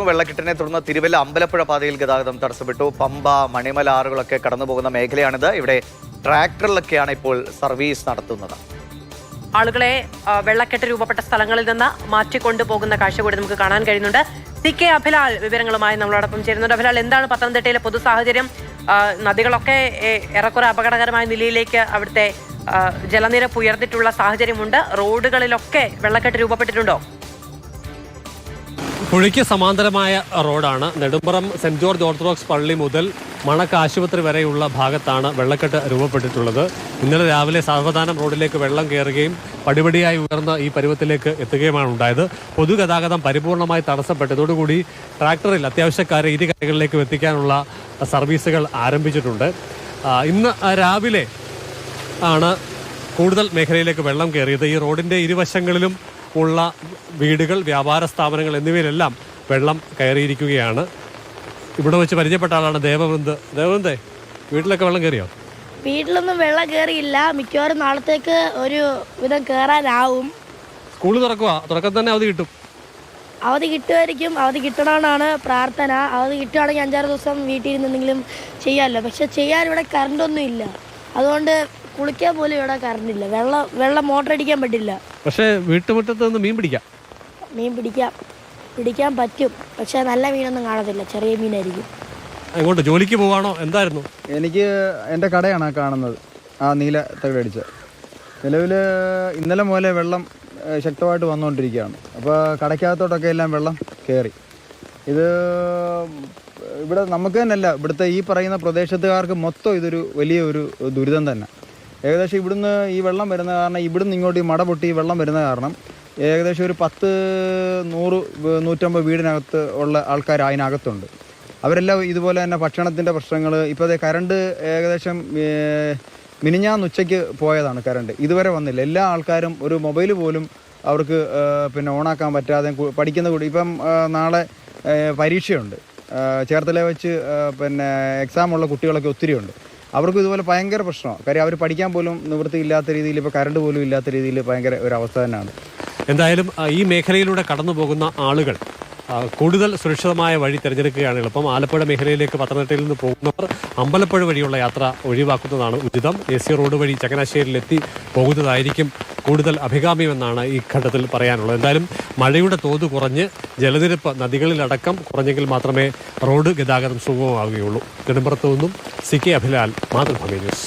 വെള്ളക്കെട്ടിനെ തുടർന്ന് തിരുവല്ല അമ്പലപ്പുഴ പാതയിൽ ഗതാഗതം തടസ്സപ്പെട്ടു. പമ്പ, മണിമല ആറുകളൊക്കെ കടന്നുപോകുന്ന മേഖലയാണിത്. ഇവിടെ ട്രാക്ടറിലൊക്കെയാണ് ഇപ്പോൾ സർവീസ് നടത്തുന്നത്. ആളുകളെ വെള്ളക്കെട്ട് രൂപപ്പെട്ട സ്ഥലങ്ങളിൽ നിന്ന് മാറ്റിക്കൊണ്ടുപോകുന്ന കാഴ്ച കൂടി നമുക്ക് കാണാൻ കഴിയുന്നുണ്ട്. CK അഭിലാൽ വിവരങ്ങളുമായി നമ്മളോടൊപ്പം ചേരുന്നുണ്ട്. അഭിലാൽ, എന്താണ് പത്തനംതിട്ടയിലെ പൊതു സാഹചര്യം? നദികളൊക്കെ ഏറെക്കുറെ അപകടകരമായ നിലയിലേക്ക് അവിടുത്തെ ജലനിരപ്പ് ഉയർന്നിട്ടുള്ള സാഹചര്യമുണ്ട്. റോഡുകളിലൊക്കെ വെള്ളക്കെട്ട് രൂപപ്പെട്ടിട്ടുണ്ടോ? പുഴയ്ക്ക് സമാന്തരമായ റോഡാണ്. നെടുമ്പറം സെന്റ് ജോർജ് ഓർത്തഡോക്സ് പള്ളി മുതൽ മണക്ക് ആശുപത്രി വരെയുള്ള ഭാഗത്താണ് വെള്ളക്കെട്ട് രൂപപ്പെട്ടിട്ടുള്ളത്. ഇന്നലെ രാവിലെ സാവധാനം റോഡിലേക്ക് വെള്ളം കയറുകയും പടിപടിയായി ഉയർന്ന ഈ പരുവത്തിലേക്ക് എത്തുകയുമാണ് ഉണ്ടായത്. പൊതുഗതാഗതം പരിപൂർണമായി തടസ്സപ്പെട്ടതോടുകൂടി ട്രാക്ടറിൽ അത്യാവശ്യക്കാരെ ഇരു കരകളിലേക്കും എത്തിക്കാനുള്ള സർവീസുകൾ ആരംഭിച്ചിട്ടുണ്ട്. ഇന്ന് രാവിലെ ആണ് കൂടുതൽ മേഖലയിലേക്ക് വെള്ളം കയറിയത്. ഈ റോഡിൻ്റെ ഇരുവശങ്ങളിലും ഉള്ള വീടുകൾ, വ്യാപാര സ്ഥാപനങ്ങൾ എന്നിവയിലെല്ലാം വെള്ളം കയറിയിരിക്കുകയാണ്. ഇവിടെ വെച്ച് പരിചയപ്പെട്ട ആളാണ് ദേവവൃന്ദേ, വീട്ടിലൊക്കെ വെള്ളം കയറിയോ? വീട്ടിലൊന്നും വെള്ളം കയറിയില്ല. മിക്കവാറും നാളത്തേക്ക് ഒരു വിധം കയറാനാവും. സ്കൂൾ തുറക്കം തന്നെ അവധി കിട്ടും. അവധി കിട്ടുമായിരിക്കും. അവധി കിട്ടണമെന്നാണ് പ്രാർത്ഥന. അവധി കിട്ടുകയാണെങ്കിൽ 5-6 ദിവസം വീട്ടിൽ ഇരുന്നെന്തെങ്കിലും ചെയ്യാമല്ലോ. പക്ഷെ ചെയ്യാൻ ഇവിടെ കറണ്ടൊന്നും ഇല്ല. അതുകൊണ്ട് കുളിക്കാൻ പോലും ഇവിടെ കറണ്ടില്ല. വെള്ളം മോട്ടർ അടിക്കാൻ പറ്റില്ല. പക്ഷേ വീട്ടുമുറ്റത്ത് നിന്ന് മീൻ പിടിക്കാൻ പറ്റും. പക്ഷെ നല്ല മീനൊന്നും കാണത്തില്ല, ചെറിയ മീനായിരിക്കും. അങ്ങോട്ട് ജോലിക്ക് പോവാണോ? എന്തായിരുന്നു? എനിക്ക് എൻ്റെ കടയാണ് കാണുന്നത്, ആ നീല തകിടടിച്ച. നിലവിൽ ഇന്നലെ മുതലേ വെള്ളം ശക്തമായിട്ട് വന്നുകൊണ്ടിരിക്കുകയാണ്. അപ്പോൾ കടയ്ക്കകത്തോട്ടൊക്കെ എല്ലാം വെള്ളം കയറി. ഇത് ഇവിടെ നമുക്ക് തന്നെയല്ല, ഇവിടുത്തെ ഈ പറയുന്ന പ്രദേശത്തുകാർക്ക് മൊത്തം ഇതൊരു വലിയൊരു ദുരിതം തന്നെ. ഏകദേശം ഇവിടുന്ന് ഈ വെള്ളം വരുന്ന കാരണം, ഇവിടുന്ന് ഇങ്ങോട്ട് ഈ മട പൊട്ടി വെള്ളം വരുന്ന കാരണം ഏകദേശം ഒരു 100-150 വീടിനകത്ത് ഉള്ള ആൾക്കാർ അതിനകത്തുണ്ട്. അവരെല്ലാം ഇതുപോലെ തന്നെ ഭക്ഷണത്തിൻ്റെ പ്രശ്നങ്ങൾ. ഇപ്പോൾ അതേ കറണ്ട് ഏകദേശം മിനിഞ്ഞാന്ന് ഉച്ചയ്ക്ക് പോയതാണ് കറണ്ട്, ഇതുവരെ വന്നില്ല. എല്ലാ ആൾക്കാരും ഒരു മൊബൈൽ പോലും അവർക്ക് ഓണാക്കാൻ പറ്റാതെ പഠിക്കുന്ന കൂടി. ഇപ്പം നാളെ പരീക്ഷയുണ്ട്, ചേർത്തല വെച്ച് എക്സാമുള്ള കുട്ടികളൊക്കെ ഒത്തിരിയുണ്ട്. അവർക്കും ഇതുപോലെ ഭയങ്കര പ്രശ്നമാണ്. കാര്യം അവർ പഠിക്കാൻ പോലും നിവൃത്തിയില്ലാത്ത രീതിയിൽ, ഇപ്പോൾ കറണ്ട് പോലും ഇല്ലാത്ത രീതിയിൽ ഭയങ്കര ഒരു അവസ്ഥ തന്നെയാണ്. എന്തായാലും ഈ മേഖലയിലൂടെ കടന്നു പോകുന്ന ആളുകൾ കൂടുതൽ സുരക്ഷിതമായ വഴി തിരഞ്ഞെടുക്കുകയാണ് എളുപ്പം. ആലപ്പുഴ മേഖലയിലേക്ക് പത്തനംതിട്ടയിൽ നിന്ന് പോകുന്നവർ അമ്പലപ്പുഴ വഴിയുള്ള യാത്ര ഒഴിവാക്കുന്നതാണ് ഉചിതം. AC റോഡ് വഴി ചങ്ങനാശ്ശേരിയിലെത്തി പോകുന്നതായിരിക്കും കൂടുതൽ അഭികാമ്യമെന്നാണ് ഈ ഘട്ടത്തിൽ പറയാനുള്ളത്. എന്തായാലും മഴയുടെ തോത് കുറഞ്ഞ് ജലനിരപ്പ് നദികളിലടക്കം കുറഞ്ഞെങ്കിൽ മാത്രമേ റോഡ് ഗതാഗതം സുഗമമാവുകയുള്ളൂ. നെടുമ്പറത്തു നിന്നും CK അഭിലാൽ, മാതൃഭൂമി ന്യൂസ്.